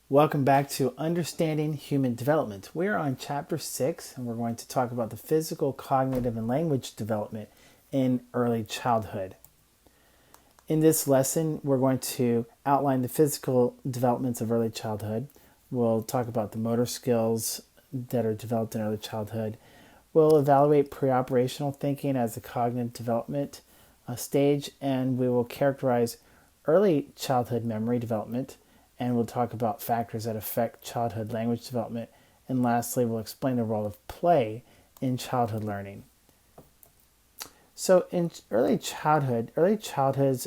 Welcome back to Understanding Human Development. We're on Chapter 6, and we're going to talk about the physical, cognitive, and language development in early childhood. In this lesson, we're going to outline the physical developments of early childhood. We'll talk about the motor skills that are developed in early childhood. We'll evaluate pre-operational thinking as a cognitive development stage, and we will characterize early childhood memory development, and we'll talk about factors that affect childhood language development. And lastly, we'll explain the role of play in childhood learning. So in early childhood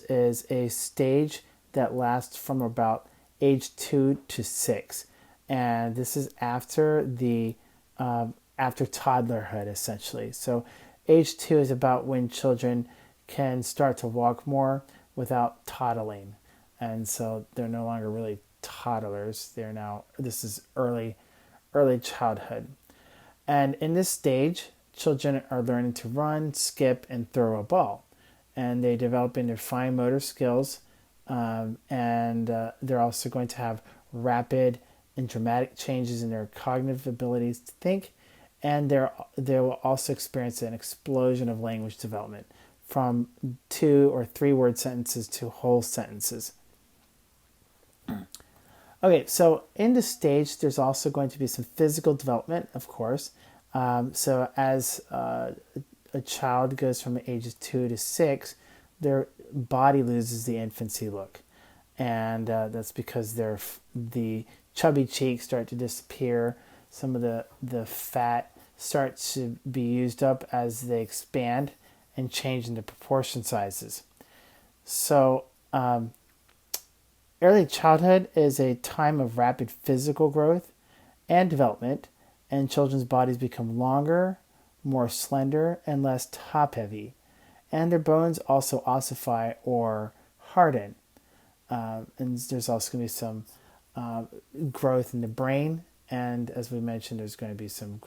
is a stage that lasts from about age 2 to 6. And this is after after toddlerhood, essentially. So age 2 is about when children can start to walk more without toddling. And so they're no longer really toddlers. This is early childhood. And in this stage, children are learning to run, skip, and throw a ball. And they develop their fine motor skills. And they're also going to have rapid and dramatic changes in their cognitive abilities to think. And they will also experience an explosion of language development from 2 or 3 word sentences to whole sentences. Okay, so in this stage, there's also going to be some physical development, of course. So as a child goes from ages 2 to 6, their body loses the infancy look. And that's because the chubby cheeks start to disappear. Some of the fat starts to be used up as they expand and change into proportion sizes. So early childhood is a time of rapid physical growth and development, and children's bodies become longer, more slender, and less top-heavy. And their bones also ossify or harden. And there's also going to be some growth in the brain, and as we mentioned, there's going to be some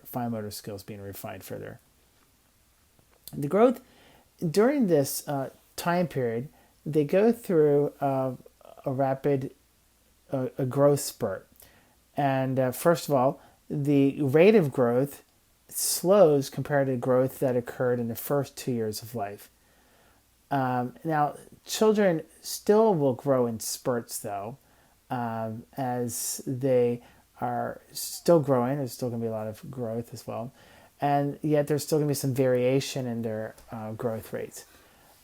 fine motor skills being refined further. The growth during this time period, they go through a rapid growth spurt. And first of all, the rate of growth slows compared to growth that occurred in the first 2 years of life. Now, children still will grow in spurts, though, as they are still growing. There's still going to be a lot of growth as well. And yet there's still going to be some variation in their growth rates.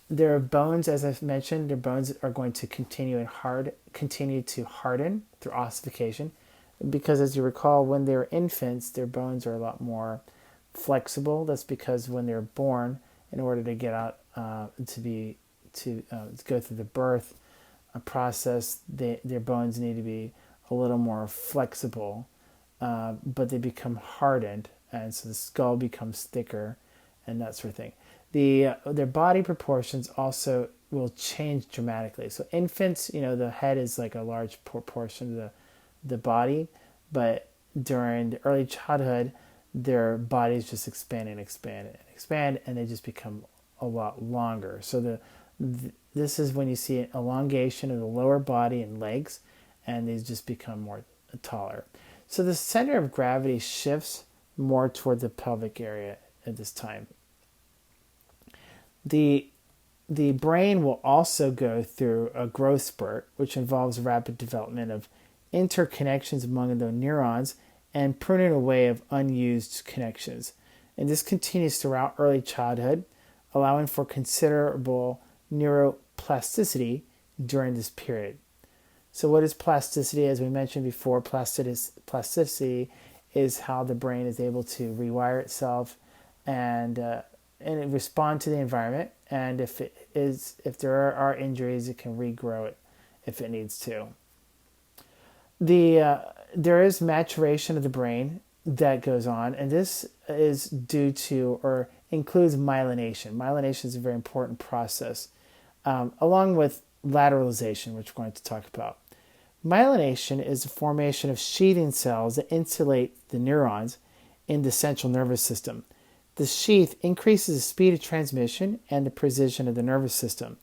Their bones, as I've mentioned, their bones are going to continue to harden through ossification, because as you recall, when they're infants, their bones are a lot more flexible. That's because when they're born, in order to get out to go through the birth process, their bones need to be a little more flexible, but they become hardened, and so the skull becomes thicker, and that sort of thing. Their body proportions also will change dramatically. So infants, the head is like a large proportion of the body, but during the early childhood, their bodies just expand, and they just become a lot longer. So this is when you see an elongation of the lower body and legs, and these just become more taller. So the center of gravity shifts more toward the pelvic area at this time. The brain will also go through a growth spurt, which involves rapid development of interconnections among the neurons and pruning away of unused connections. And this continues throughout early childhood, allowing for considerable neuroplasticity during this period. So what is plasticity? As we mentioned before, plasticity is how the brain is able to rewire itself and respond to the environment. And if there are injuries, it can regrow it if it needs to. There is maturation of the brain that goes on, and this is due to or includes myelination. Myelination is a very important process, along with lateralization, which we're going to talk about. Myelination is the formation of sheathing cells that insulate the neurons in the central nervous system. The sheath increases the speed of transmission and the precision of the nervous system,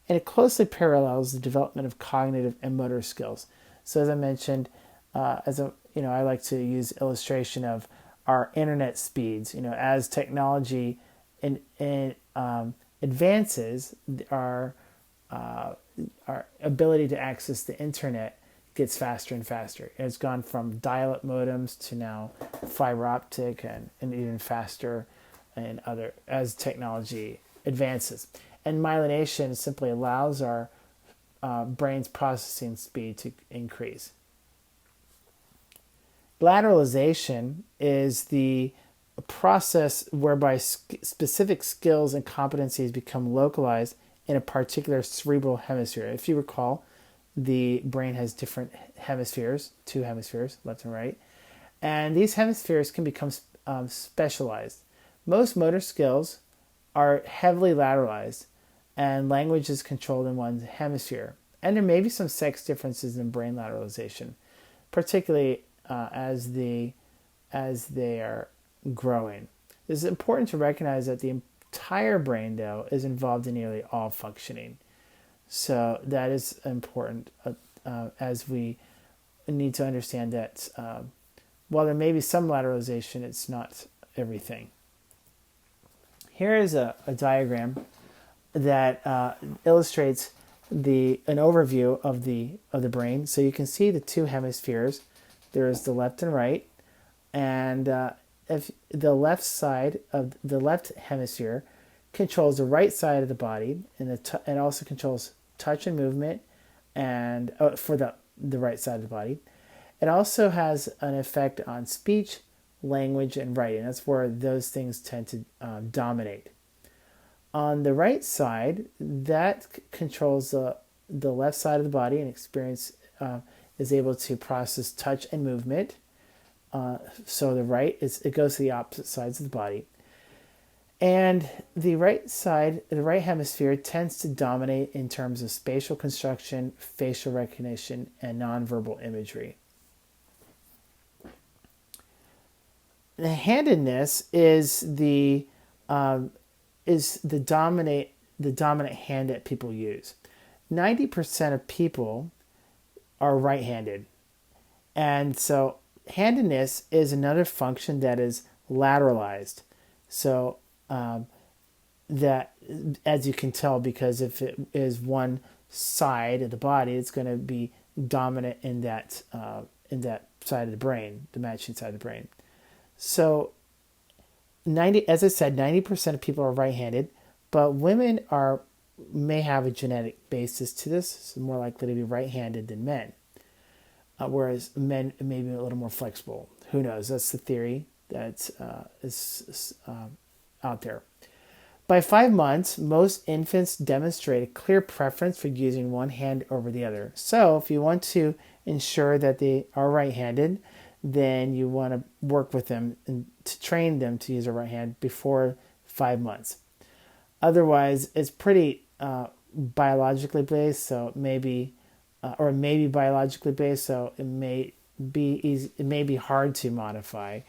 and it closely parallels the development of cognitive and motor skills. So as I mentioned, I like to use illustration of our internet speeds. As technology advances, our ability to access the internet gets faster and faster. It's gone from dial-up modems to now fiber optic and even faster and other as technology advances. And myelination simply allows our brain's processing speed to increase. Lateralization is the process whereby specific skills and competencies become localized in a particular cerebral hemisphere. If you recall, the brain has different hemispheres, two hemispheres, left and right, and these hemispheres can become specialized. Most motor skills are heavily lateralized, and language is controlled in one hemisphere. And there may be some sex differences in brain lateralization, particularly as they are growing. It is important to recognize that the entire brain, though, is involved in nearly all functioning. So that is important as we need to understand that while there may be some lateralization, it's not everything. Here is a diagram that illustrates an overview of the brain. So you can see the two hemispheres. There is the left and right, and if the left side of the left hemisphere controls the right side of the body, and it also controls touch and movement, and for the right side of the body. It also has an effect on speech, language, and writing. That's where those things tend to dominate. On the right side, that controls the left side of the body, and experience is able to process touch and movement. So the right it goes to the opposite sides of the body. And the right side, the right hemisphere, tends to dominate in terms of spatial construction, facial recognition, and nonverbal imagery. The handedness is the dominant hand that people use. 90% of people are right-handed, and so handedness is another function that is lateralized. So that, as you can tell, because if it is one side of the body, it's going to be dominant in that side of the brain, the matching side of the brain. So, as I said, 90% of people are right-handed, but women may have a genetic basis to this, so more likely to be right-handed than men. Whereas men may be a little more flexible. Who knows? That's the theory that is out there. By 5 months, most infants demonstrate a clear preference for using one hand over the other. So if you want to ensure that they are right-handed, then you want to work with them and to train them to use their right hand before 5 months. Otherwise, it's pretty biologically based, so maybe biologically based, so it may be easy. It may be hard to modify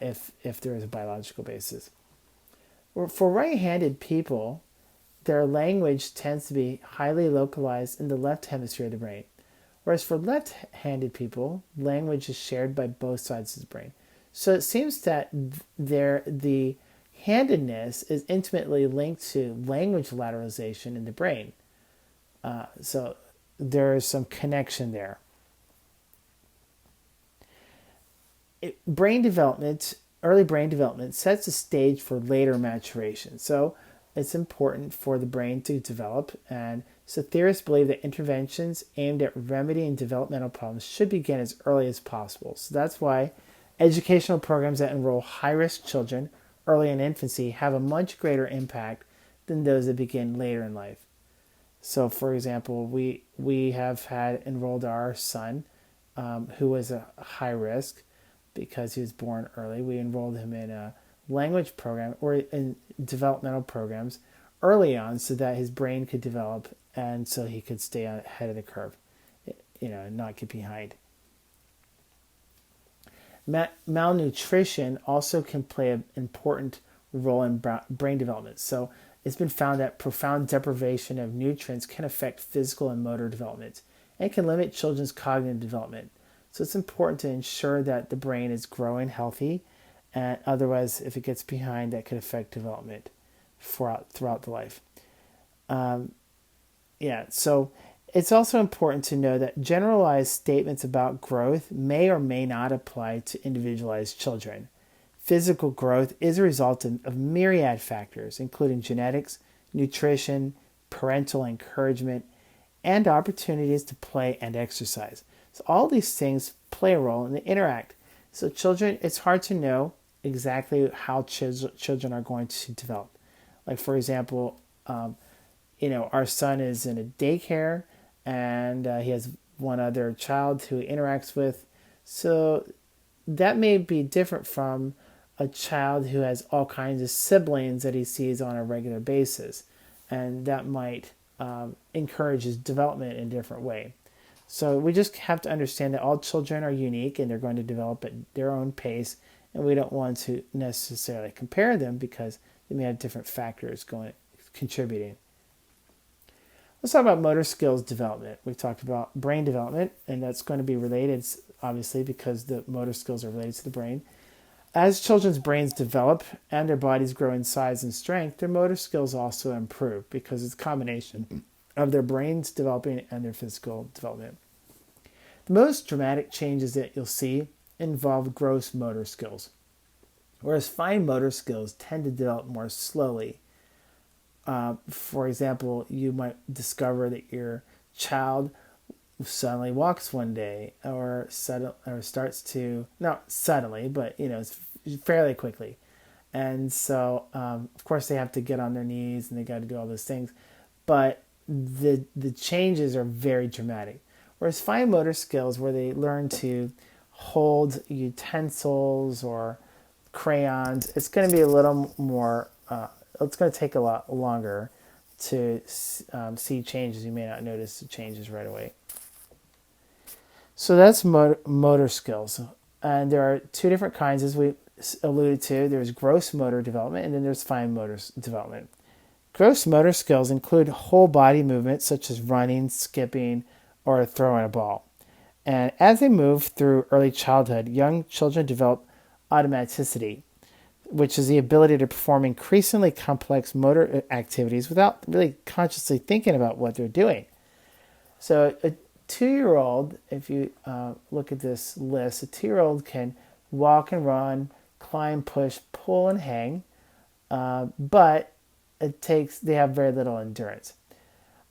if there is a biological basis. For right-handed people, their language tends to be highly localized in the left hemisphere of the brain, whereas for left-handed people, language is shared by both sides of the brain. So it seems that the handedness is intimately linked to language lateralization in the brain. So there is some connection there. Early brain development sets the stage for later maturation. So it's important for the brain to develop, and so theorists believe that interventions aimed at remedying developmental problems should begin as early as possible. So that's why educational programs that enroll high-risk children early in infancy have a much greater impact than those that begin later in life. So, for example, we have had enrolled our son, who was a high risk because he was born early. We enrolled him in a language program or in developmental programs early on so that his brain could develop and so he could stay ahead of the curve, and not get behind. Malnutrition also can play an important role in brain development. So it's been found that profound deprivation of nutrients can affect physical and motor development. and can limit children's cognitive development. So it's important to ensure that the brain is growing healthy, and otherwise, if it gets behind, that could affect development throughout the life. So it's also important to know that generalized statements about growth may or may not apply to individualized children. Physical growth is a result of myriad factors, including genetics, nutrition, parental encouragement, and opportunities to play and exercise. So all these things play a role and they interact. So children, it's hard to know exactly how children are going to develop. Like for example, our son is in a daycare and he has one other child who he interacts with. So that may be different from a child who has all kinds of siblings that he sees on a regular basis. And that might encourage his development in a different way. So we just have to understand that all children are unique and they're going to develop at their own pace. And we don't want to necessarily compare them because they may have different factors contributing. Let's talk about motor skills development. We've talked about brain development, and that's going to be related, obviously, because the motor skills are related to the brain. As children's brains develop and their bodies grow in size and strength, their motor skills also improve because it's a combination of their brains developing and their physical development. The most dramatic changes that you'll see involve gross motor skills, whereas fine motor skills tend to develop more slowly. For example, you might discover that your child suddenly walks one day, or starts to, not suddenly, but it's fairly quickly, and so of course they have to get on their knees and they got to do all those things, but the changes are very dramatic. Whereas fine motor skills, where they learn to hold utensils or crayons, it's going to be a little more. It's going to take a lot longer to see changes. You may not notice the changes right away. So that's motor skills. And there are two different kinds, as we alluded to. There's gross motor development, and then there's fine motor development. Gross motor skills include whole body movements, such as running, skipping, or throwing a ball. And as they move through early childhood, young children develop automaticity, which is the ability to perform increasingly complex motor activities without really consciously thinking about what they're doing. So a 2-year-old, if you look at this list, a 2-year-old can walk and run, climb, push, pull, and hang, but they have very little endurance.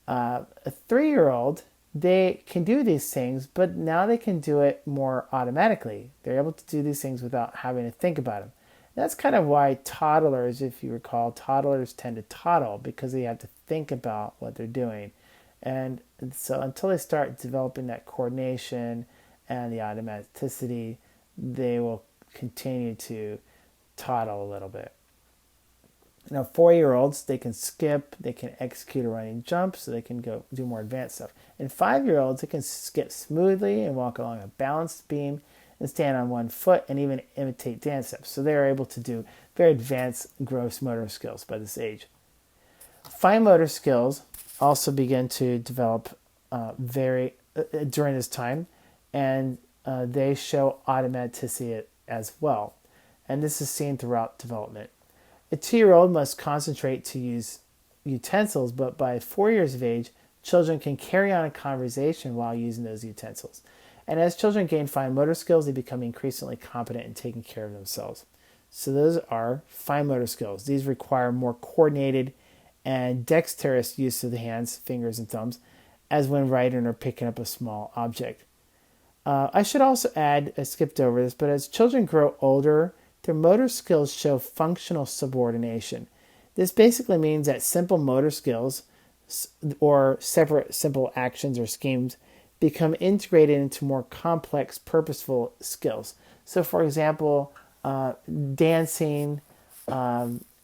A 3-year-old, they can do these things, but now they can do it more automatically. They're able to do these things without having to think about them. That's kind of why toddlers, if you recall, toddlers tend to toddle because they have to think about what they're doing. And so until they start developing that coordination and the automaticity, they will continue to toddle a little bit. 4-year-olds, they can skip, they can execute a running jump, so they can go do more advanced stuff. And 5-year-olds, they can skip smoothly and walk along a balanced beam and stand on one foot and even imitate dance steps. So they're able to do very advanced gross motor skills by this age. Fine motor skills also begin to develop during this time, and they show automaticity as well. And this is seen throughout development. A 2-year-old must concentrate to use utensils, but by 4 years of age, children can carry on a conversation while using those utensils. And as children gain fine motor skills, they become increasingly competent in taking care of themselves. So those are fine motor skills. These require more coordinated and dexterous use of the hands, fingers, and thumbs, as when writing or picking up a small object. I should also add, I skipped over this, but as children grow older, their motor skills show functional subordination. This basically means that simple motor skills or separate simple actions or schemes become integrated into more complex, purposeful skills. So, for example, dancing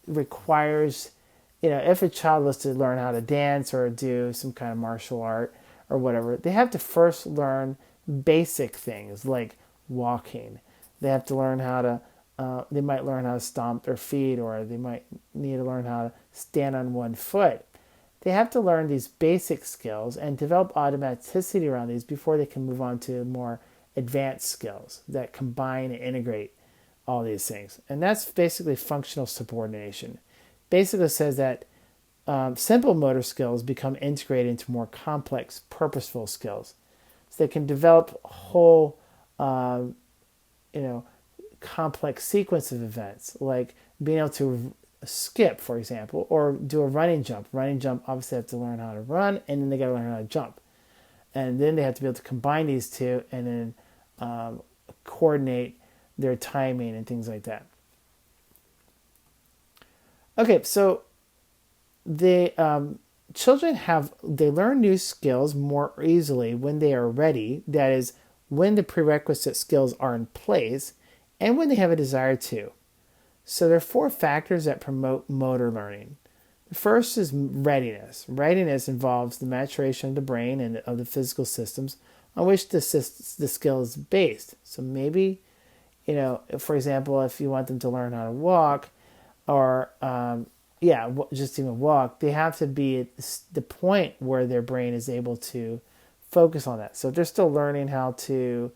requires, if a child was to learn how to dance or do some kind of martial art or whatever, they have to first learn basic things like walking. They have to learn how to, they might learn how to stomp their feet, or they might need to learn how to stand on one foot. they have to learn these basic skills and develop automaticity around these before they can move on to more advanced skills that combine and integrate all these things. And that's basically functional subordination. Basically says that simple motor skills become integrated into more complex, purposeful skills. So they can develop a whole, complex sequence of events, like being able to skip, for example, or do a running jump. Running jump, obviously, they have to learn how to run, and then they got to learn how to jump. And then they have to be able to combine these two and then coordinate their timing and things like that. Okay, so the children they learn new skills more easily when they are ready. That is, when the prerequisite skills are in place and when they have a desire to. So there are 4 factors that promote motor learning. The first is readiness. Readiness involves the maturation of the brain and of the physical systems on which the skill is based. So maybe, for example, if you want them to learn how to walk or, just even walk, they have to be at the point where their brain is able to focus on that. So if they're still learning how to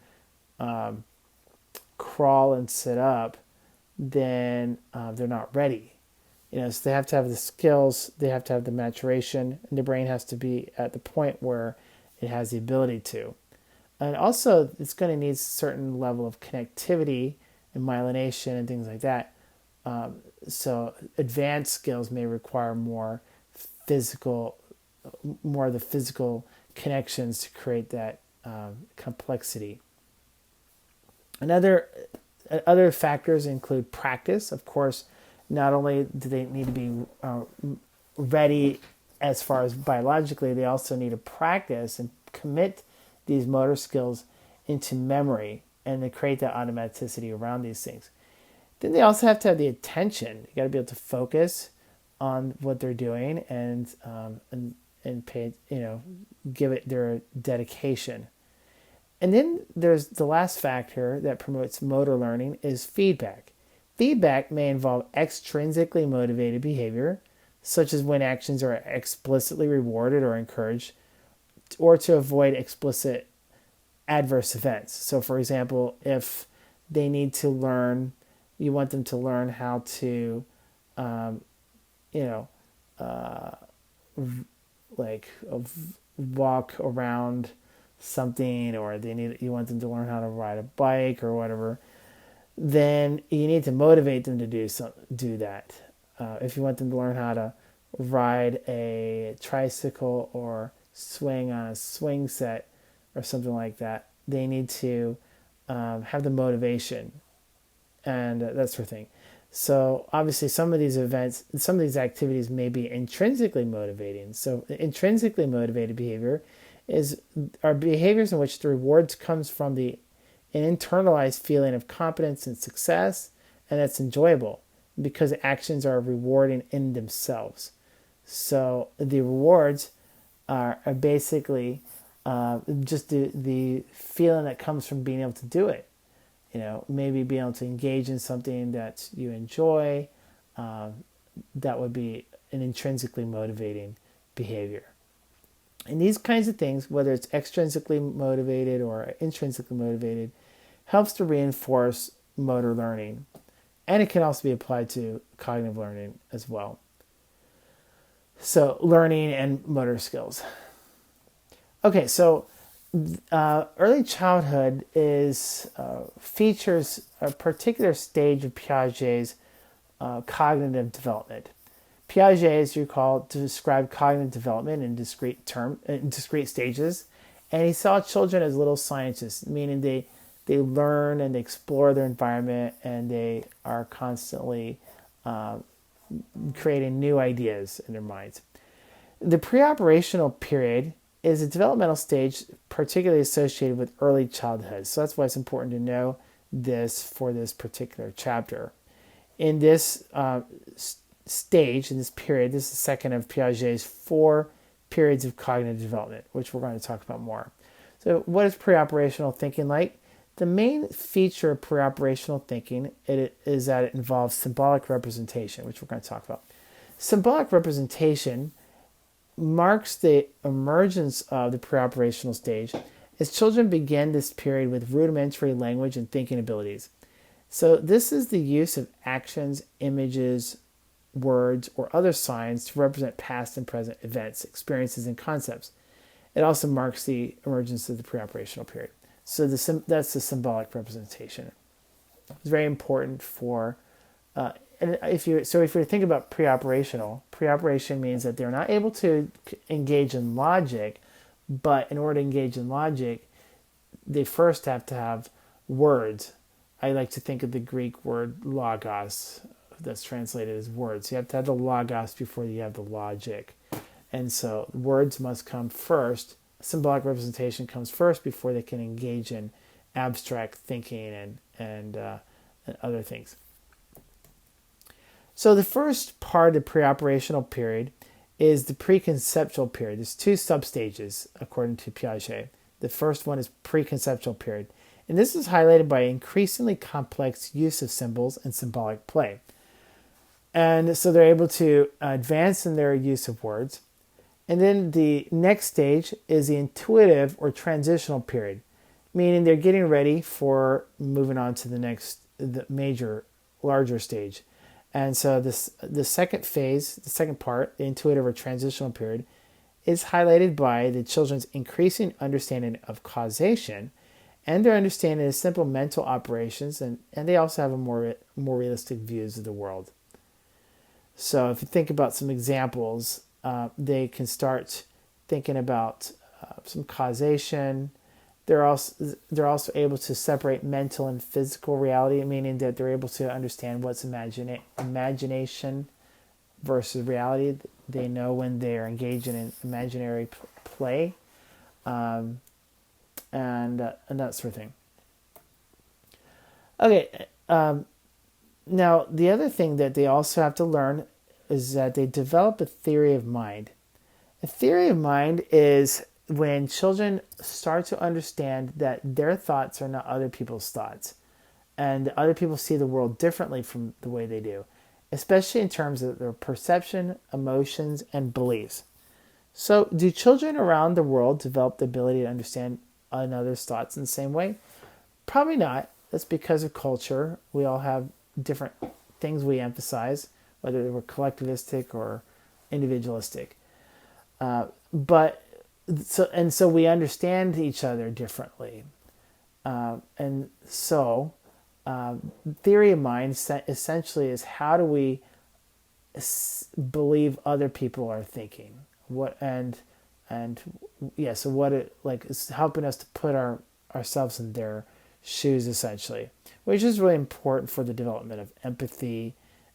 crawl and sit up, then they're not ready. So they have to have the skills, they have to have the maturation, and the brain has to be at the point where it has the ability to. And also, it's going to need a certain level of connectivity and myelination and things like that. So advanced skills may require more of the physical connections to create that complexity. Other factors include practice. Of course, not only do they need to be ready as far as biologically, they also need to practice and commit these motor skills into memory and to create that automaticity around these things. Then they also have to have the attention. You got to be able to focus on what they're doing and pay, give it their dedication. And then there's the last factor that promotes motor learning is feedback. Feedback may involve extrinsically motivated behavior, such as when actions are explicitly rewarded or encouraged, or to avoid explicit adverse events. So, for example, if they need to learn, you want them to learn how to, walk around something, or you want them to learn how to ride a bike or whatever, then you need to motivate them to do that. If you want them to learn how to ride a tricycle or swing on a swing set or something like that, they need to have the motivation and that sort of thing. So obviously some of these activities may be intrinsically motivating. So intrinsically motivated behavior are behaviors in which the rewards comes from an internalized feeling of competence and success, and that's enjoyable because actions are rewarding in themselves. So the rewards are basically just the feeling that comes from being able to do it. Maybe being able to engage in something that you enjoy, that would be an intrinsically motivating behavior. And these kinds of things, whether it's extrinsically motivated or intrinsically motivated, helps to reinforce motor learning. And it can also be applied to cognitive learning as well. So learning and motor skills. Okay, so early childhood features a particular stage of Piaget's cognitive development. Piaget, as you recall, described cognitive development in discrete stages, and he saw children as little scientists, meaning they learn and they explore their environment, and they are constantly creating new ideas in their minds. The preoperational period is a developmental stage particularly associated with early childhood. So that's why it's important to know this for this particular chapter. In this stage, in this period, this is the second of Piaget's 4 periods of cognitive development, which we're going to talk about more. So what is preoperational thinking like? The main feature of preoperational thinking is that it involves symbolic representation, which we're going to talk about. Symbolic representation marks the emergence of the preoperational stage as children begin this period with rudimentary language and thinking abilities. So this is the use of actions, images, words, or other signs to represent past and present events, experiences, and concepts. It also marks the emergence of the preoperational period. So that's the symbolic representation. It's very important for, and if you think about preoperation means that they're not able to engage in logic, but in order to engage in logic, they first have to have words. I like to think of the Greek word logos, that's translated as words. You have to have the logos before you have the logic. And so words must come first. Symbolic representation comes first before they can engage in abstract thinking and other things. So the first part of the preoperational period is the preconceptual period. There's two substages according to Piaget. The first one is preconceptual period. And this is highlighted by increasingly complex use of symbols and symbolic play. And so they're able to advance in their use of words. And then the next stage is the intuitive or transitional period, meaning they're getting ready for moving on to the major, larger stage. And so the second phase, the second part, the intuitive or transitional period, is highlighted by the children's increasing understanding of causation and their understanding of simple mental operations, and they also have a more realistic views of the world. So if you think about some examples, they can start thinking about some causation. They're also able to separate mental and physical reality, meaning that they're able to understand what's imagination versus reality. They know when they're engaging in imaginary play, and that sort of thing. Okay. Now, the other thing that they also have to learn is that they develop a theory of mind. A theory of mind is when children start to understand that their thoughts are not other people's thoughts, and other people see the world differently from the way they do, especially in terms of their perception, emotions, and beliefs. So, do children around the world develop the ability to understand another's thoughts in the same way? Probably not. That's because of culture. We all have different things we emphasize, whether we're collectivistic or individualistic. So we understand each other differently. And so theory of mind essentially is how do we believe other people are thinking? So what it like is helping us to put ourselves in their shoes essentially, which is really important for the development of empathy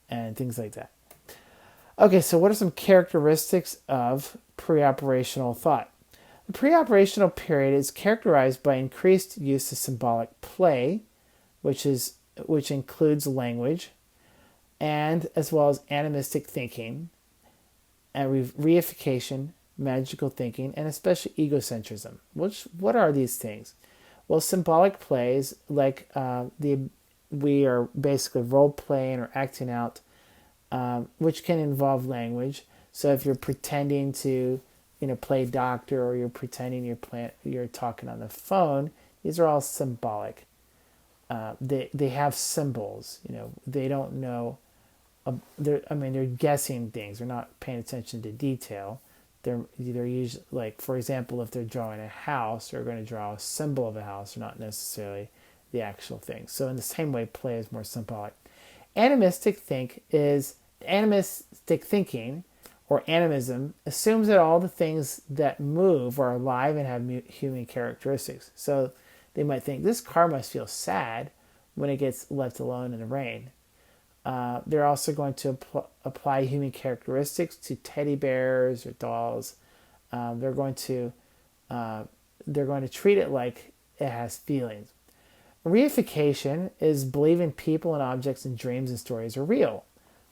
and things like that. Okay, so what are some characteristics of preoperational thought? The preoperational period is characterized by increased use of symbolic play, which includes language, and as well as animistic thinking, and reification, magical thinking, and especially egocentrism. What are these things? Well, symbolic plays like we are basically role playing or acting out, which can involve language. So if you're pretending to, play doctor, or you're pretending you're talking on the phone, these are all symbolic. They have symbols. They don't know. They're guessing things. They're not paying attention to detail. They're usually, like, for example, if they're drawing a house, they're going to draw a symbol of a house, not necessarily the actual thing. So in the same way, play is more symbolic. Animistic thinking, or animism, assumes that all the things that move are alive and have human characteristics. So they might think, this car must feel sad when it gets left alone in the rain. They're also going to apply human characteristics to teddy bears or dolls. They're going to treat it like it has feelings. Reification is believing people and objects and dreams and stories are real.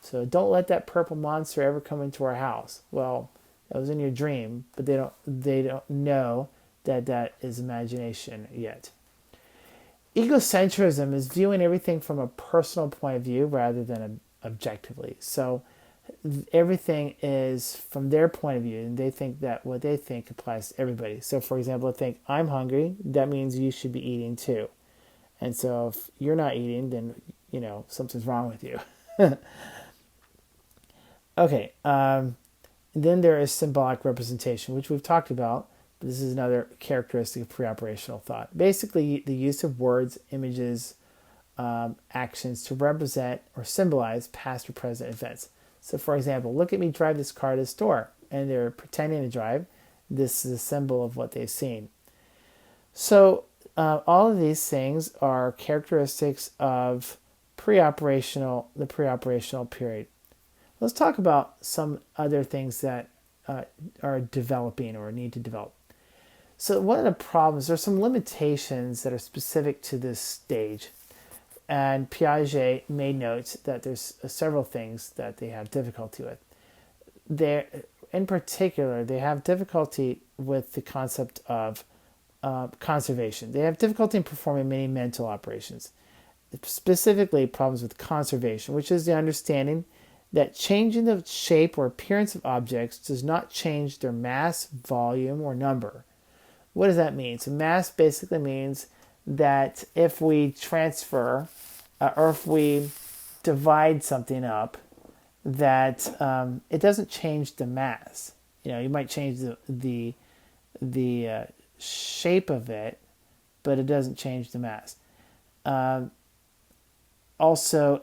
So don't let that purple monster ever come into our house. Well, that was in your dream, but they don't know that is imagination yet. Egocentrism is viewing everything from a personal point of view rather than objectively. So everything is from their point of view, and they think that what they think applies to everybody. So, for example, I think I'm hungry, that means you should be eating too. And so if you're not eating, then, something's wrong with you. Okay, then there is symbolic representation, which we've talked about. But this is another characteristic of pre-operational thought. Basically, the use of words, images, actions to represent or symbolize past or present events. So, for example, look at me drive this car to the store, and they're pretending to drive. This is a symbol of what they've seen. So, all of these things are characteristics of the pre-operational period. Let's talk about some other things that are developing or need to develop. So one of the problems, there are some limitations that are specific to this stage. And Piaget made notes that there's several things that they have difficulty with. In particular, they have difficulty with the concept of conservation. They have difficulty in performing many mental operations, specifically problems with conservation, which is the understanding that changing the shape or appearance of objects does not change their mass, volume, or number. What does that mean? So mass basically means that if we transfer or if we divide something up, that it doesn't change the mass. You might change the shape of it, but it doesn't change the mass. Also,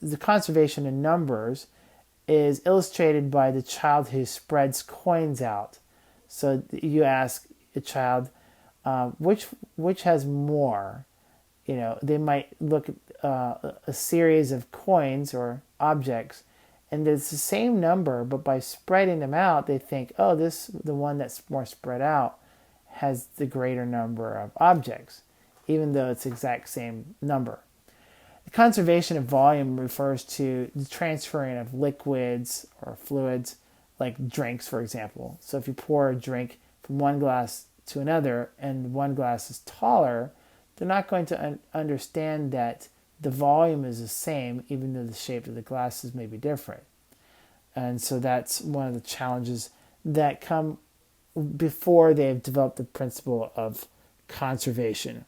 the conservation in numbers is illustrated by the child who spreads coins out. So you ask a child, which has more? They might look at a series of coins or objects, and it's the same number, but by spreading them out, they think, the one that's more spread out has the greater number of objects, even though it's the exact same number. The conservation of volume refers to the transferring of liquids or fluids, like drinks, for example. So if you pour a drink from one glass to another and one glass is taller, they're not going to understand that the volume is the same, even though the shape of the glasses may be different. And so that's one of the challenges that come before they've developed the principle of conservation.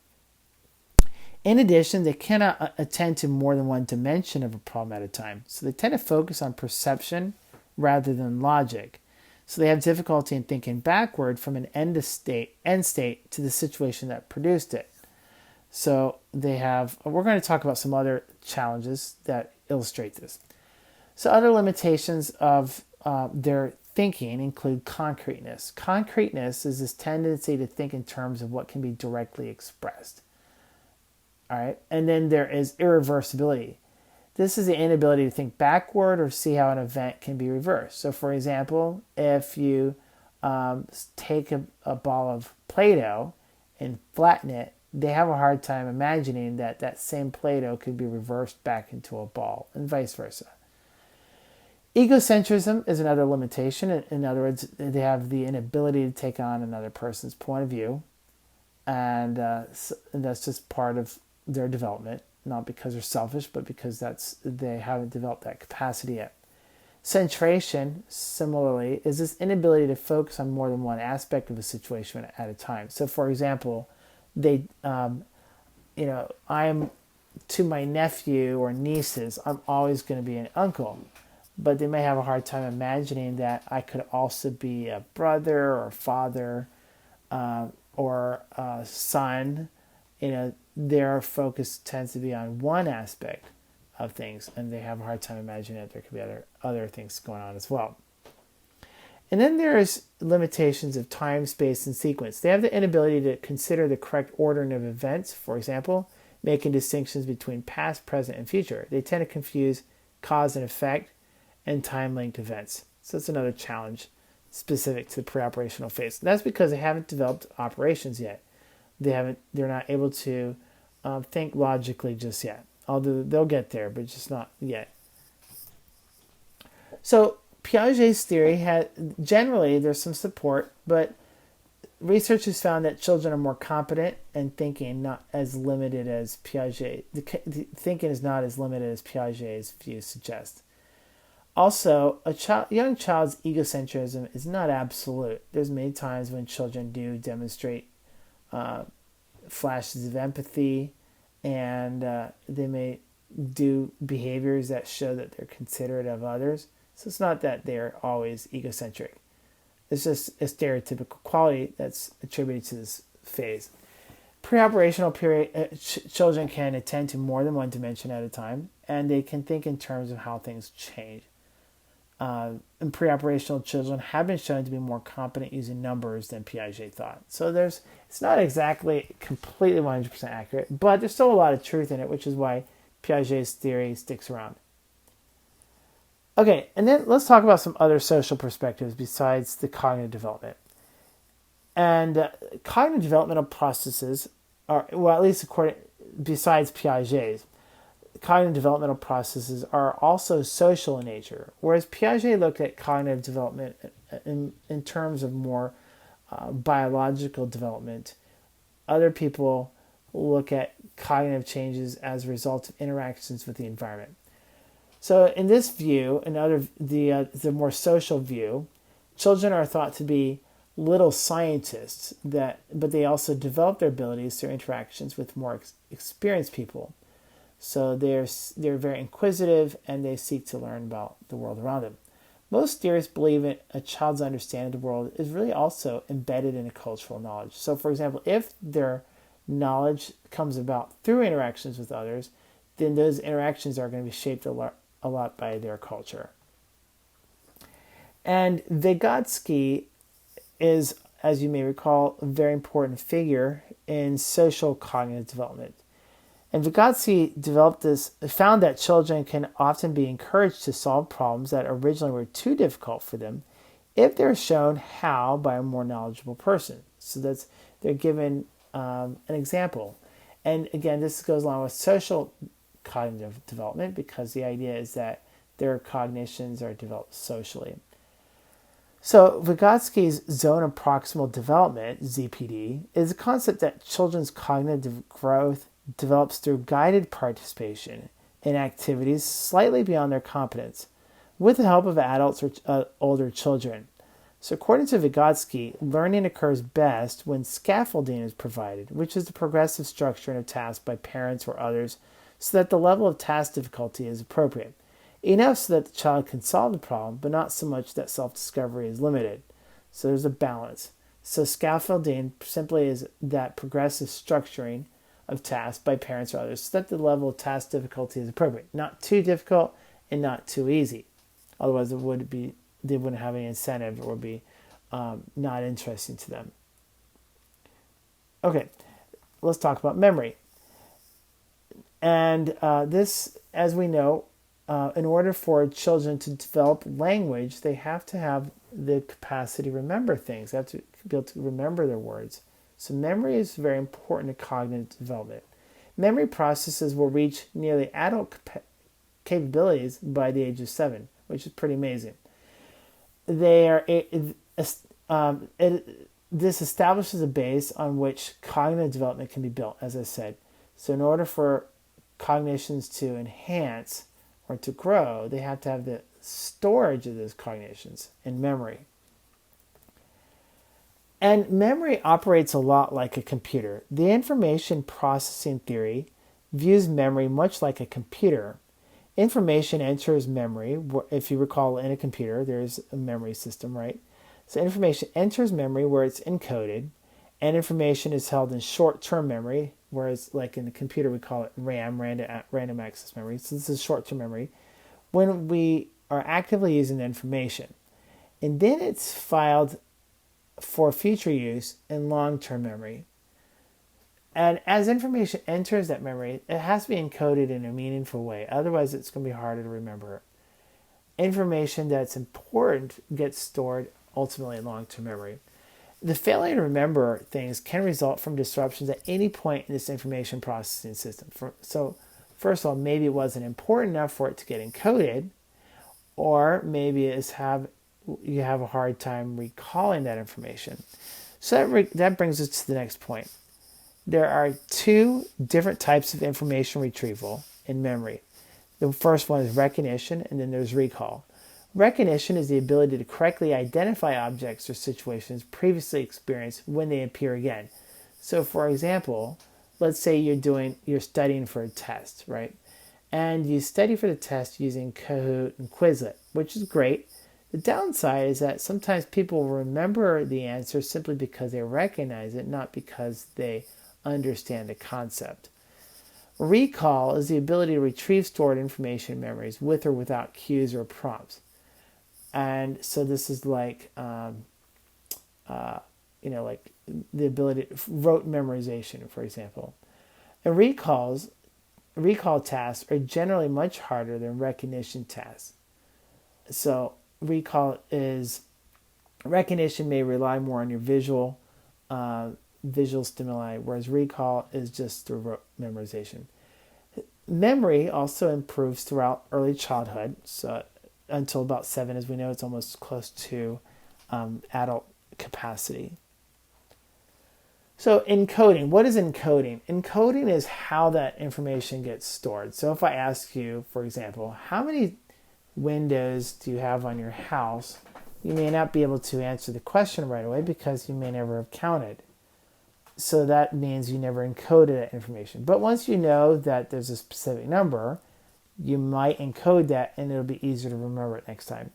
In addition, they cannot attend to more than one dimension of a problem at a time. So they tend to focus on perception rather than logic. So they have difficulty in thinking backward from an end state to the situation that produced it. So we're going to talk about some other challenges that illustrate this. So other limitations of their thinking include concreteness. Concreteness is this tendency to think in terms of what can be directly expressed. All right, and then there is irreversibility. This is the inability to think backward or see how an event can be reversed. So, for example, if you take a ball of Play-Doh and flatten it, they have a hard time imagining that same Play-Doh could be reversed back into a ball, and vice versa. Egocentrism is another limitation. In other words, they have the inability to take on another person's point of view, and that's just part of their development, not because they're selfish, but because they haven't developed that capacity yet. Centration, similarly, is this inability to focus on more than one aspect of a situation at a time. So, for example, I'm to my nephew or nieces, I'm always going to be an uncle, but they may have a hard time imagining that I could also be a brother or father or a son. Their focus tends to be on one aspect of things, and they have a hard time imagining that there could be other things going on as well. And then there's limitations of time, space, and sequence. They have the inability to consider the correct ordering of events, for example, making distinctions between past, present, and future. They tend to confuse cause and effect and time-linked events. So that's another challenge specific to the pre-operational phase. And that's because they haven't developed operations yet. They're not able to think logically just yet. Although they'll get there, but just not yet. So Piaget's theory generally there's some support, but research has found that children are more competent and thinking not as limited as Piaget. The thinking is not as limited as Piaget's view suggests. Also, young child's egocentrism is not absolute. There's many times when children do demonstrate flashes of empathy, and they may do behaviors that show that they're considerate of others. So it's not that they're always egocentric. It's just a stereotypical quality that's attributed to this phase. Pre-operational period, children can attend to more than one dimension at a time, and they can think in terms of how things change. And pre-operational children have been shown to be more competent using numbers than Piaget thought. So it's not exactly completely 100% accurate, but there's still a lot of truth in it, which is why Piaget's theory sticks around. Okay, and then let's talk about some other social perspectives besides the cognitive development. And cognitive developmental processes are, well, at least besides Piaget's, cognitive developmental processes are also social in nature, whereas Piaget looked at cognitive development in terms of more biological development. Other people look at cognitive changes as a result of interactions with the environment. So in this view, the more social view, children are thought to be little scientists, but they also develop their abilities through interactions with more experienced people. So they're very inquisitive, and they seek to learn about the world around them. Most theorists believe a child's understanding of the world is really also embedded in a cultural knowledge. So for example, if their knowledge comes about through interactions with others, then those interactions are going to be shaped a lot by their culture. And Vygotsky is, as you may recall, a very important figure in social cognitive development. And Vygotsky found that children can often be encouraged to solve problems that originally were too difficult for them if they're shown how by a more knowledgeable person. So they're given an example. And again, this goes along with social cognitive development, because the idea is that their cognitions are developed socially. So Vygotsky's zone of proximal development, ZPD, is a concept that children's cognitive growth develops through guided participation in activities slightly beyond their competence, with the help of adults or older children. So according to Vygotsky, learning occurs best when scaffolding is provided, which is the progressive structuring of tasks by parents or others, so that the level of task difficulty is appropriate. Enough so that the child can solve the problem, but not so much that self-discovery is limited. So there's a balance. So scaffolding simply is that progressive structuring of tasks by parents or others, so that the level of task difficulty is appropriate. Not too difficult and not too easy. Otherwise, they wouldn't have any incentive or be not interesting to them. Okay, let's talk about memory. And this, as we know, in order for children to develop language, they have to have the capacity to remember things. They have to be able to remember their words. So memory is very important to cognitive development. Memory processes will reach nearly adult capabilities by the age of 7, which is pretty amazing. This establishes a base on which cognitive development can be built, as I said. So in order for cognitions to enhance or to grow, they have to have the storage of those cognitions in memory. And memory operates a lot like a computer. The information processing theory views memory much like a computer. Information enters memory. If you recall, in a computer, there's a memory system, right? So information enters memory where it's encoded, and information is held in short-term memory, whereas like in the computer we call it RAM, random access memory. So this is short-term memory, when we are actively using the information. And then it's filed for future use in long-term memory. And as information enters that memory, it has to be encoded in a meaningful way. Otherwise, it's going to be harder to remember. Information that's important gets stored ultimately in long-term memory. The failure to remember things can result from disruptions at any point in this information processing system. So, first of all, maybe it wasn't important enough for it to get encoded, or maybe you have a hard time recalling that information. So that brings us to the next point. There are two different types of information retrieval in memory. The first one is recognition, and then there's recall. Recognition is the ability to correctly identify objects or situations previously experienced when they appear again. So, for example, let's say you're studying for a test, right? And you study for the test using Kahoot and Quizlet, which is great. The downside is that sometimes people remember the answer simply because they recognize it, not because they understand the concept. Recall is the ability to retrieve stored information in memories with or without cues or prompts. And so this is like, like the ability to rote memorization, for example. And recall tasks are generally much harder than recognition tasks. So recognition may rely more on your visual stimuli, whereas recall is just through rote memorization. Memory also improves throughout early childhood, so until about 7, as we know, it's almost close to adult capacity. So encoding, what is encoding? Encoding is how that information gets stored. So if I ask you, for example, how many windows do you have on your house? You may not be able to answer the question right away because you may never have counted. So that means you never encoded that information. But once you know that there's a specific number, you might encode that and it'll be easier to remember it next time.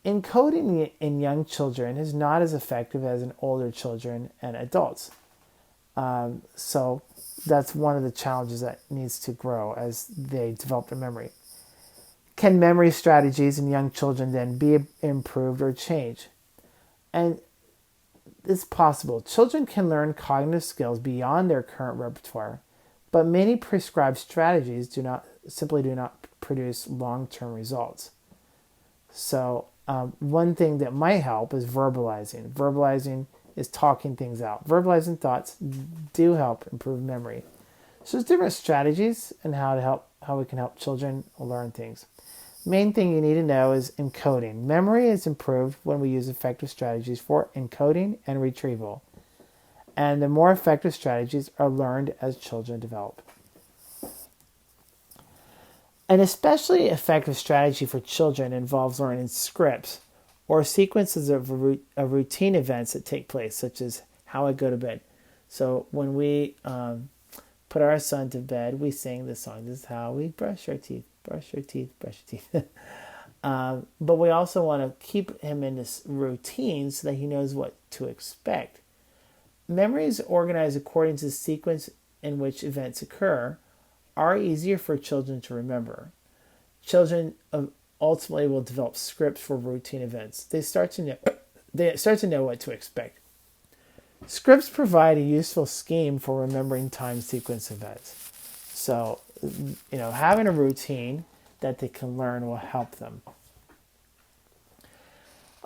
Encoding in young children is not as effective as in older children and adults. So that's one of the challenges that needs to grow as they develop their memory. Can memory strategies in young children then be improved or changed? And it's possible. Children can learn cognitive skills beyond their current repertoire, but many prescribed strategies do not produce long-term results. So one thing that might help is verbalizing. Verbalizing is talking things out. Verbalizing thoughts do help improve memory. So there's different strategies and how we can help children learn things. Main thing you need to know is encoding. Memory is improved when we use effective strategies for encoding and retrieval. And the more effective strategies are learned as children develop. An especially effective strategy for children involves learning scripts or sequences of routine events that take place, such as how I go to bed. So when we put our son to bed, we sing the song, this is how we brush our teeth, brush your teeth, brush your teeth. But we also want to keep him in this routine so that he knows what to expect. Memory is organized according to the sequence in which events occur, are easier for children to remember. Children ultimately will develop scripts for routine events. They start to know what to expect. Scripts provide a useful scheme for remembering time sequence events. So, having a routine that they can learn will help them.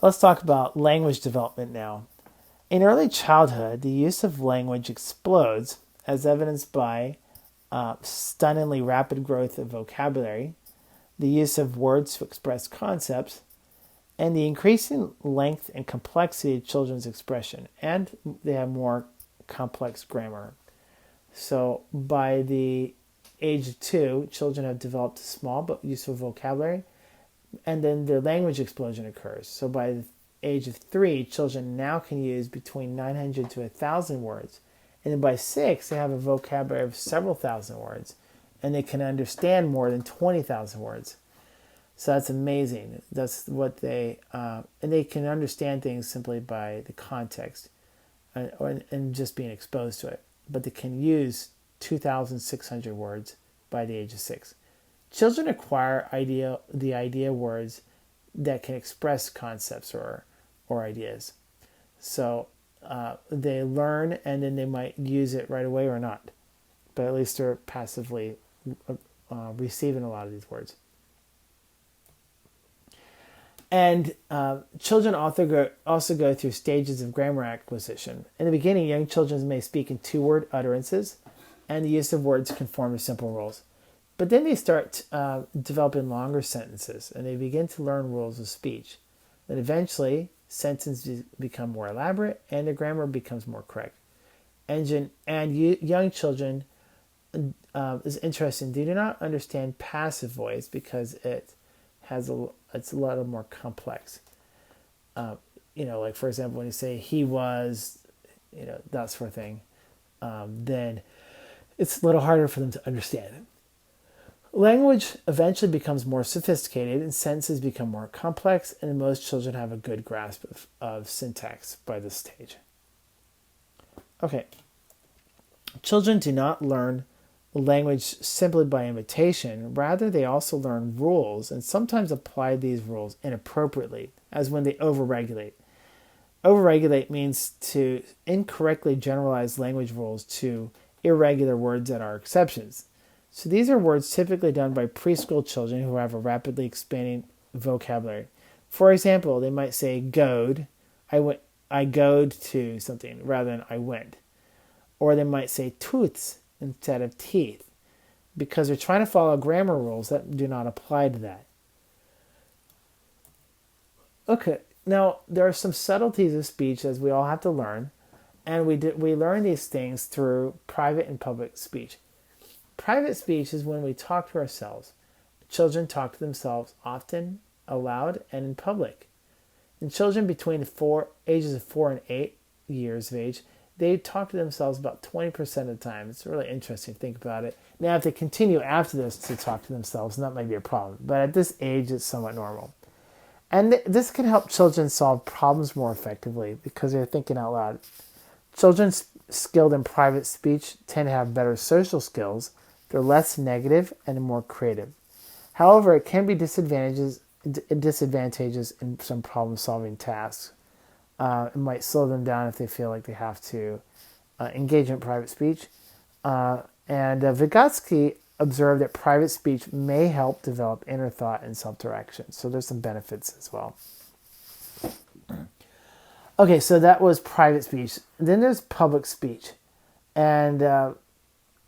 Let's talk about language development now. In early childhood, the use of language explodes, as evidenced by stunningly rapid growth of vocabulary, the use of words to express concepts, and the increasing length and complexity of children's expression, and they have more complex grammar. So by the age of 2, children have developed a small but useful vocabulary, and then their language explosion occurs. So by the age of 3, children now can use between 900 to 1,000 words. And then by 6, they have a vocabulary of several thousand words, and they can understand more than 20,000 words. So that's amazing. That's what and they can understand things simply by the context and just being exposed to it. But they can use 2,600 words by the age of 6. Children acquire the idea words that can express concepts or ideas. So they learn, and then they might use it right away or not. But at least they're passively receiving a lot of these words. And children also go through stages of grammar acquisition. In the beginning, young children may speak in 2-word utterances, and the use of words can form a simple rules. But then they start developing longer sentences, and they begin to learn rules of speech. Then eventually, sentences become more elaborate, and the grammar becomes more correct. And young children is interesting. They do not understand passive voice because it it's a lot more complex. Like for example, when you say he was, that sort of thing, then it's a little harder for them to understand. Language eventually becomes more sophisticated and sentences become more complex, and most children have a good grasp of syntax by this stage. Okay. Children do not learn language simply by imitation. Rather, they also learn rules and sometimes apply these rules inappropriately, as when they overregulate. Overregulate means to incorrectly generalize language rules to irregular words that are exceptions. So these are words typically done by preschool children who have a rapidly expanding vocabulary. For example, they might say "goed," I goed to something rather than I went. Or they might say "tooths" instead of teeth because they're trying to follow grammar rules that do not apply to that. Okay, now there are some subtleties of speech as we all have to learn, and we learn these things through private and public speech. Private speech is when we talk to ourselves. Children talk to themselves often, aloud, and in public. And children between the ages of 4 and 8 years of age, they talk to themselves about 20% of the time. It's really interesting to think about it. Now, if they continue after this to talk to themselves, that might be a problem. But at this age, it's somewhat normal. And this can help children solve problems more effectively because they're thinking out loud. Children skilled in private speech tend to have better social skills. They're less negative and more creative. However, it can be disadvantages in some problem-solving tasks. It might slow them down if they feel like they have to engage in private speech. And Vygotsky observed that private speech may help develop inner thought and self-direction. So there's some benefits as well. Okay, so that was private speech. Then there's public speech. And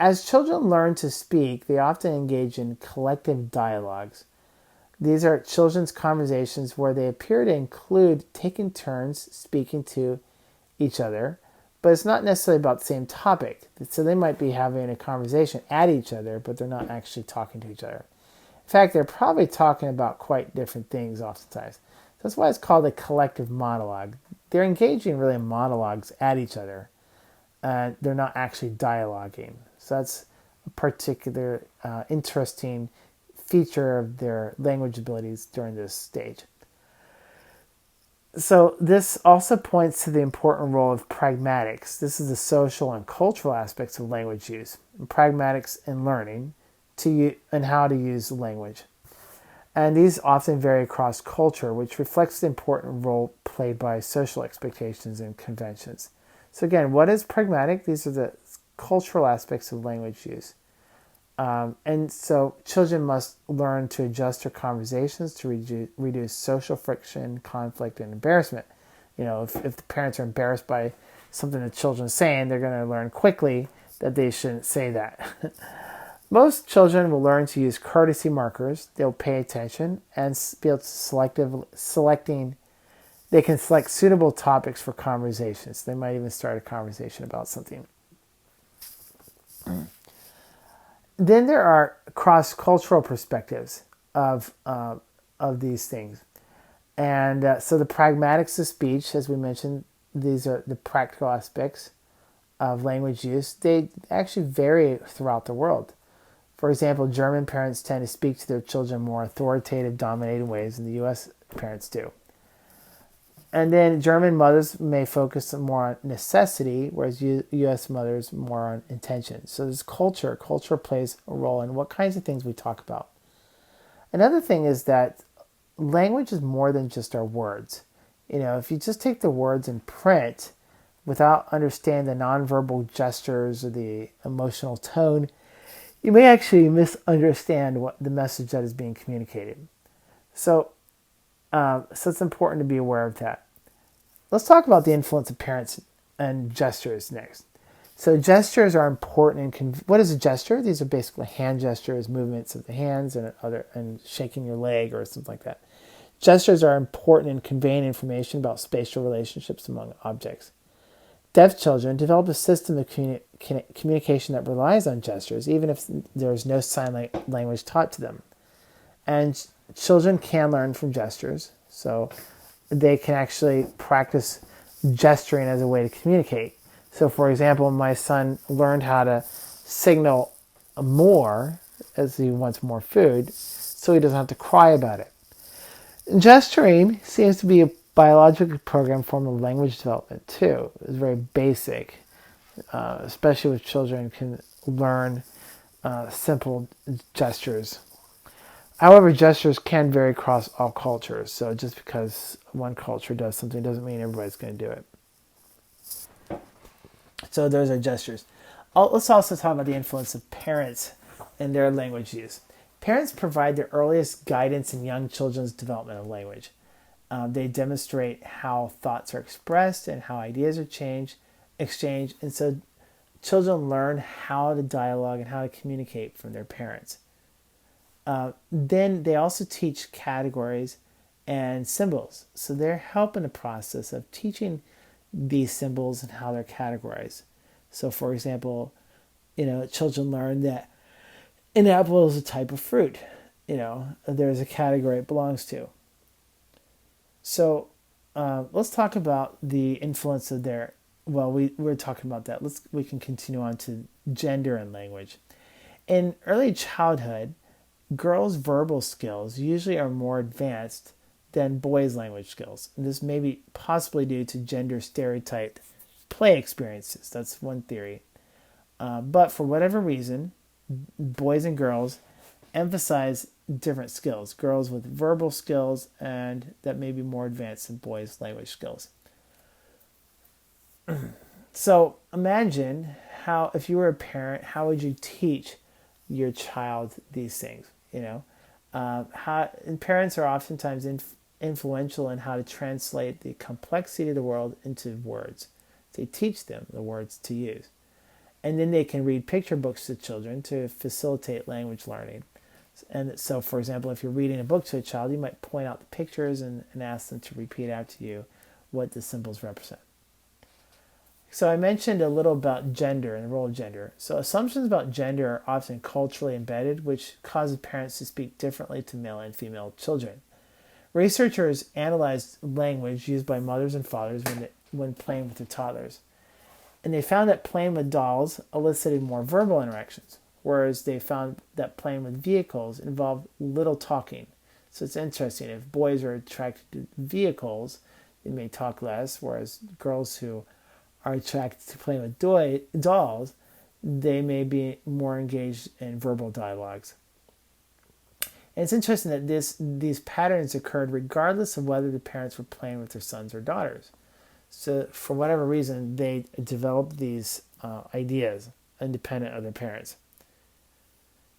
as children learn to speak, they often engage in collective dialogues. These are children's conversations where they appear to include taking turns speaking to each other, but it's not necessarily about the same topic. So they might be having a conversation at each other, but they're not actually talking to each other. In fact, they're probably talking about quite different things oftentimes. That's why it's called a collective monologue. They're engaging really in monologues at each other. They're not actually dialoguing. So that's a particular interesting feature of their language abilities during this stage. So this also points to the important role of pragmatics. This is the social and cultural aspects of language use. And pragmatics in learning and how to use language. And these often vary across culture, which reflects the important role played by social expectations and conventions. So again, what is pragmatic? These are the cultural aspects of language use. And so children must learn to adjust their conversations to reduce social friction, conflict, and embarrassment. If the parents are embarrassed by something the children are saying, they're going to learn quickly that they shouldn't say that. Most children will learn to use courtesy markers. They'll pay attention and be able to they can select suitable topics for conversations. They might even start a conversation about something. Then there are cross-cultural perspectives of these things. And so the pragmatics of speech, as we mentioned, these are the practical aspects of language use. They actually vary throughout the world. For example, German parents tend to speak to their children more authoritative, dominating ways than the U.S. parents do. And then German mothers may focus more on necessity, whereas U.S. mothers more on intention. So there's culture. Culture plays a role in what kinds of things we talk about. Another thing is that language is more than just our words. If you just take the words in print without understanding the nonverbal gestures or the emotional tone, you may actually misunderstand what the message that is being communicated. So it's important to be aware of that. Let's talk about the influence of parents and gestures next. So gestures are important. What is a gesture? These are basically hand gestures, movements of the hands, and shaking your leg or something like that. Gestures are important in conveying information about spatial relationships among objects. Deaf children develop a system of communication that relies on gestures, even if there is no sign language taught to them. And children can learn from gestures, so they can actually practice gesturing as a way to communicate. So, for example, my son learned how to signal more as he wants more food, so he doesn't have to cry about it. Gesturing seems to be a biologically programmed form of language development too. It's very basic, especially with children can learn simple gestures. However, gestures can vary across all cultures, so just because one culture does something doesn't mean everybody's going to do it. So those are gestures. Let's also talk about the influence of parents and their language use. Parents provide the earliest guidance in young children's development of language. They demonstrate how thoughts are expressed and how ideas are exchanged, and so children learn how to dialogue and how to communicate from their parents. Then they also teach categories and symbols. So they're helping the process of teaching these symbols and how they're categorized. So for example, children learn that an apple is a type of fruit. There's a category it belongs to. So let's talk about the influence of their, well, we're talking about that. We can continue on to gender and language. In early childhood, girls' verbal skills usually are more advanced than boys' language skills. And this may be possibly due to gender stereotyped play experiences. That's one theory. But for whatever reason, boys and girls emphasize different skills. Girls with verbal skills and that may be more advanced than boys' language skills. So imagine how, if you were a parent, how would you teach your child these things? And parents are oftentimes influential in how to translate the complexity of the world into words. They teach them the words to use. And then they can read picture books to children to facilitate language learning. And so, for example, if you're reading a book to a child, you might point out the pictures and ask them to repeat out to you what the symbols represent. So I mentioned a little about gender and the role of gender. So assumptions about gender are often culturally embedded, which causes parents to speak differently to male and female children. Researchers analyzed language used by mothers and fathers when playing with their toddlers. And they found that playing with dolls elicited more verbal interactions, whereas they found that playing with vehicles involved little talking. So it's interesting. If boys are attracted to vehicles, they may talk less, whereas girls who are attracted to playing with dolls, they may be more engaged in verbal dialogues. And it's interesting that these patterns occurred regardless of whether the parents were playing with their sons or daughters. So for whatever reason, they developed these ideas independent of their parents.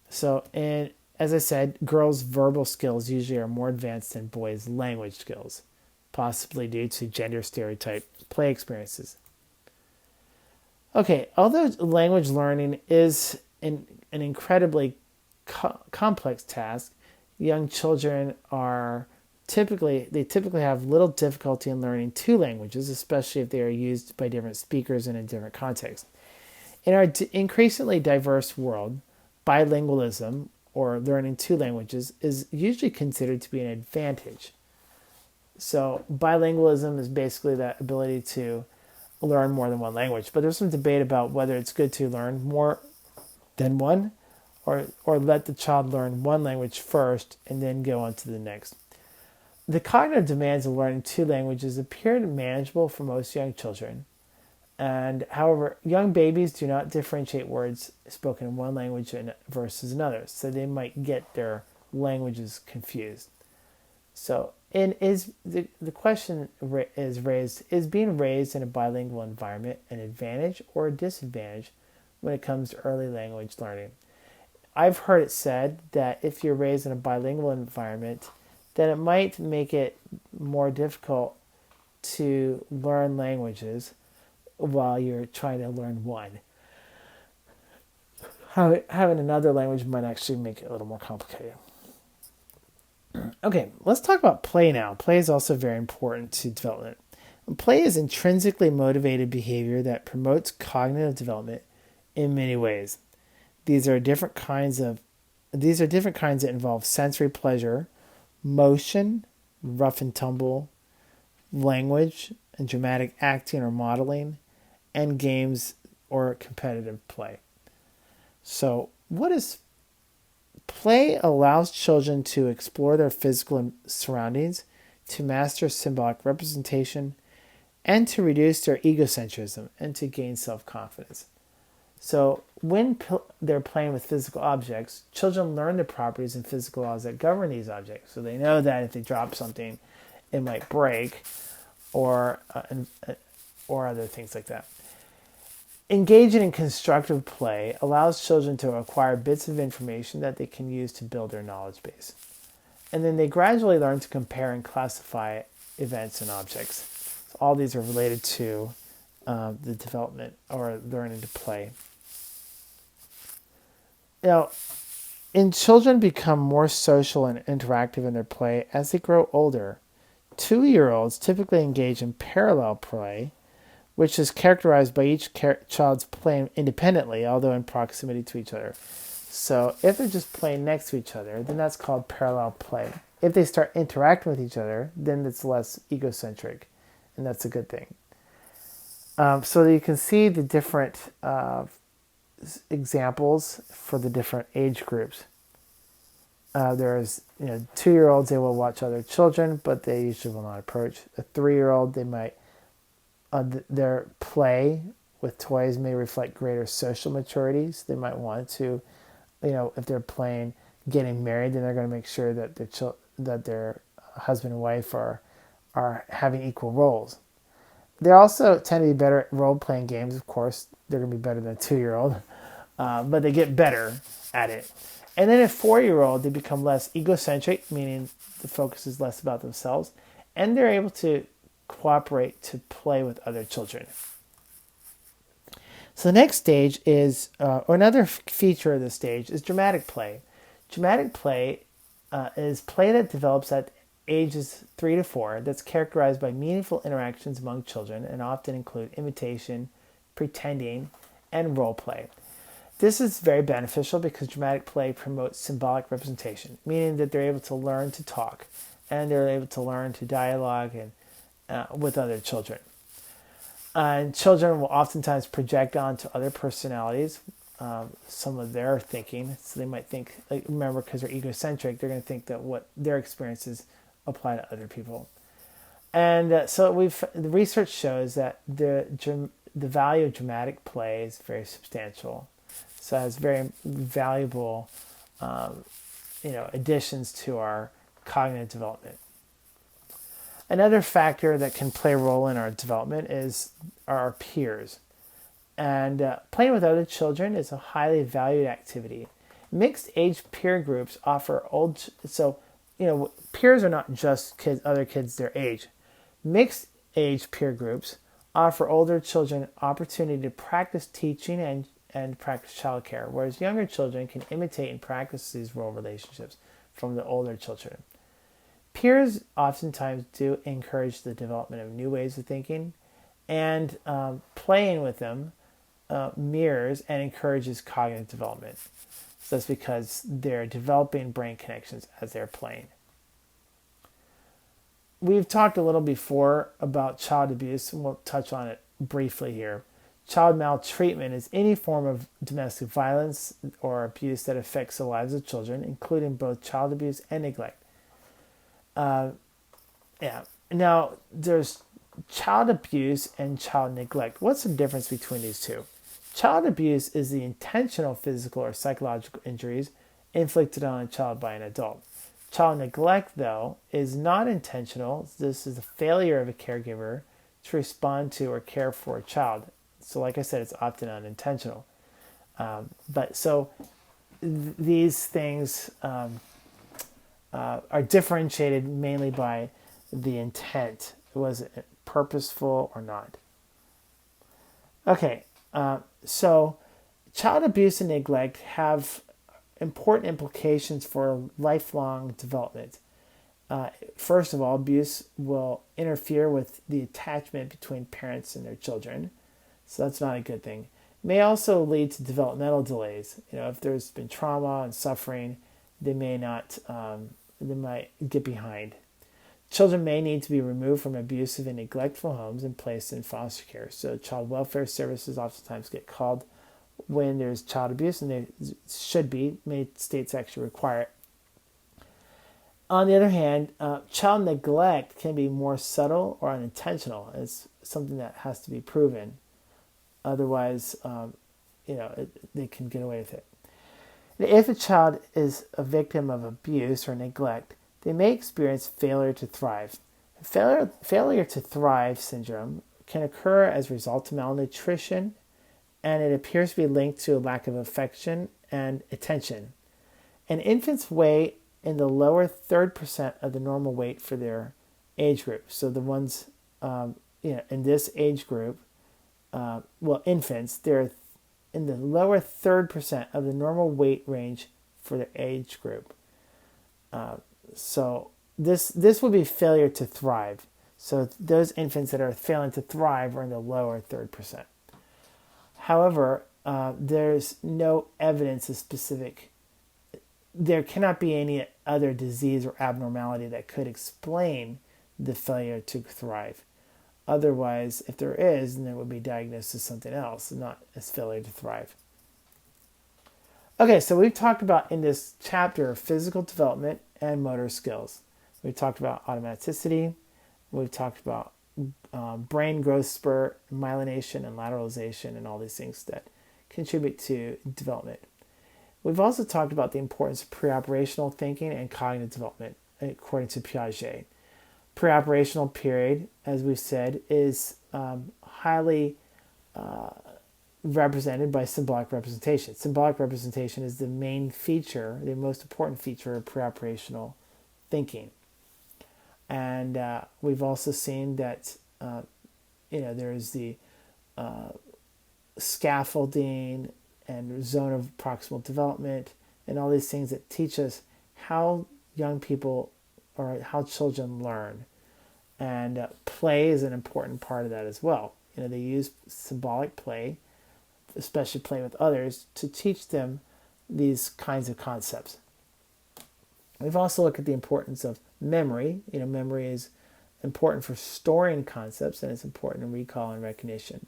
So, and as I said, girls' verbal skills usually are more advanced than boys' language skills, possibly due to gender stereotype play experiences. Okay, although language learning is an incredibly complex task, young children typically have little difficulty in learning two languages, especially if they are used by different speakers in a different context. In our increasingly diverse world, bilingualism, or learning two languages, is usually considered to be an advantage. So bilingualism is basically that ability to learn more than one language. But there's some debate about whether it's good to learn more than one or let the child learn one language first and then go on to the next. The cognitive demands of learning two languages appear manageable for most young children. And however, young babies do not differentiate words spoken in one language versus another, so they might get their languages confused. So, the question is raised: is being raised in a bilingual environment an advantage or a disadvantage when it comes to early language learning? I've heard it said that if you're raised in a bilingual environment, then it might make it more difficult to learn languages while you're trying to learn one. Having another language might actually make it a little more complicated. Okay, let's talk about play now. Play is also very important to development. Play is intrinsically motivated behavior that promotes cognitive development in many ways. These are different kinds that involve sensory pleasure, motion, rough and tumble, language, and dramatic acting or modeling, and games or competitive play. So, what is play? Allows children to explore their physical surroundings, to master symbolic representation, and to reduce their egocentrism and to gain self-confidence. So, when they're playing with physical objects, children learn the properties and physical laws that govern these objects. So, they know that if they drop something, it might break, or other things like that. Engaging in constructive play allows children to acquire bits of information that they can use to build their knowledge base. And then they gradually learn to compare and classify events and objects. So all these are related to the development or learning to play. Now, children become more social and interactive in their play as they grow older. 2-year-olds typically engage in parallel play, which is characterized by each child's playing independently, although in proximity to each other. So if they're just playing next to each other, then that's called parallel play. If they start interacting with each other, then it's less egocentric, and that's a good thing. So you can see the different examples for the different age groups. There's 2-year-olds, they will watch other children, but they usually will not approach. A 3-year-old, they might their play with toys may reflect greater social maturities. They might want to, if they're playing getting married, then they're going to make sure that their husband and wife are having equal roles. They also tend to be better at role-playing games. Of course, they're going to be better than a 2-year-old, but they get better at it. And then a 4-year-old, they become less egocentric, meaning the focus is less about themselves, and they're able to cooperate to play with other children. So the next stage is, or another feature of this stage is dramatic play. Dramatic play is play that develops at ages 3 to 4 that's characterized by meaningful interactions among children and often include imitation, pretending, and role play. This is very beneficial because dramatic play promotes symbolic representation, meaning that they're able to learn to talk and they're able to learn to dialogue and with other children. And children will oftentimes project onto other personalities some of their thinking. So they might think, remember, because they're egocentric, they're going to think that what their experiences apply to other people. And so the research shows that the value of dramatic play is very substantial. So it has very valuable additions to our cognitive development. Another factor that can play a role in our development is our peers. And playing with other children is a highly valued activity. Mixed age peer groups offer peers are not just other kids their age. Mixed age peer groups offer older children opportunity to practice teaching and practice childcare, whereas younger children can imitate and practice these role relationships from the older children. Peers oftentimes do encourage the development of new ways of thinking, and playing with them mirrors and encourages cognitive development. So that's because they're developing brain connections as they're playing. We've talked a little before about child abuse, and we'll touch on it briefly here. Child maltreatment is any form of domestic violence or abuse that affects the lives of children, including both child abuse and neglect. Now, there's child abuse and child neglect. What's the difference between these two? Child abuse is the intentional physical or psychological injuries inflicted on a child by an adult. Child neglect, though, is not intentional. This is a failure of a caregiver to respond to or care for a child. So like I said, it's often unintentional. These things are differentiated mainly by the intent. Was it purposeful or not? Okay, so child abuse and neglect have important implications for lifelong development. First of all, abuse will interfere with the attachment between parents and their children, so that's not a good thing. It may also lead to developmental delays. If there's been trauma and suffering, they may not they might get behind. Children may need to be removed from abusive and neglectful homes and placed in foster care. So child welfare services oftentimes get called when there's child abuse, and they should be. Many states actually require it. On the other hand, child neglect can be more subtle or unintentional. It's something that has to be proven. Otherwise, they can get away with it. If a child is a victim of abuse or neglect, they may experience failure to thrive. Failure to thrive syndrome can occur as a result of malnutrition, and it appears to be linked to a lack of affection and attention. And infants weigh in the lower 3% of the normal weight for their age group. So the ones in this age group, infants, they're in the lower 3% of the normal weight range for their age group. So this would be failure to thrive. So those infants that are failing to thrive are in the lower 3%. However, there's no evidence of specific. There cannot be any other disease or abnormality that could explain the failure to thrive. Otherwise, if there is, then it would be diagnosed as something else, not as failure to thrive. Okay, so we've talked about in this chapter physical development and motor skills. We've talked about automaticity. We've talked about brain growth spurt, myelination, and lateralization, and all these things that contribute to development. We've also talked about the importance of preoperational thinking and cognitive development, according to Piaget. Preoperational period, as we've said, is highly represented by symbolic representation. Symbolic representation is the main feature, the most important feature of preoperational thinking. And we've also seen that there's the scaffolding and zone of proximal development and all these things that teach us how young people or how children learn. And play is an important part of that as well. They use symbolic play, especially play with others, to teach them these kinds of concepts. We've also looked at the importance of memory. Memory is important for storing concepts, and it's important in recall and recognition.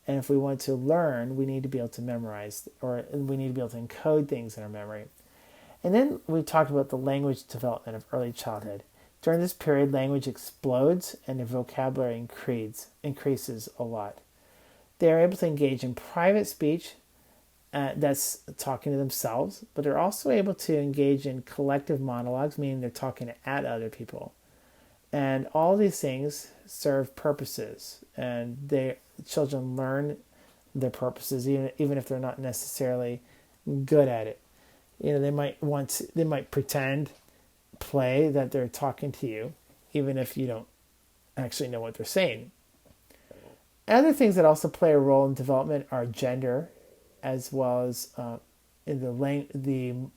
And if we want to learn, we need to be able to memorize, or we need to be able to encode things in our memory. And then we talked about the language development of early childhood. During this period, language explodes and their vocabulary increases a lot. They are able to engage in private speech, that's talking to themselves, but they're also able to engage in collective monologues, meaning they're talking at other people. And all these things serve purposes, and children learn their purposes, even if they're not necessarily good at it. They might pretend, play that they're talking to you, even if you don't actually know what they're saying. Other things that also play a role in development are gender, as well as in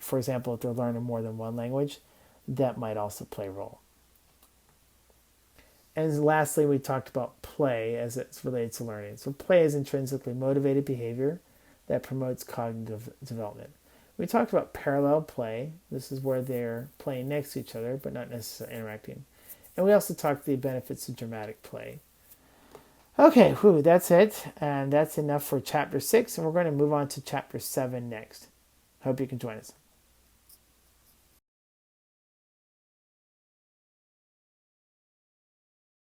for example, if they're learning more than one language, that might also play a role. And lastly, we talked about play as it's related to learning. So play is intrinsically motivated behavior that promotes cognitive development. We talked about parallel play. This is where they're playing next to each other, but not necessarily interacting. And we also talked the benefits of dramatic play. Okay, that's it. And that's enough for Chapter 6. And we're going to move on to Chapter 7 next. Hope you can join us.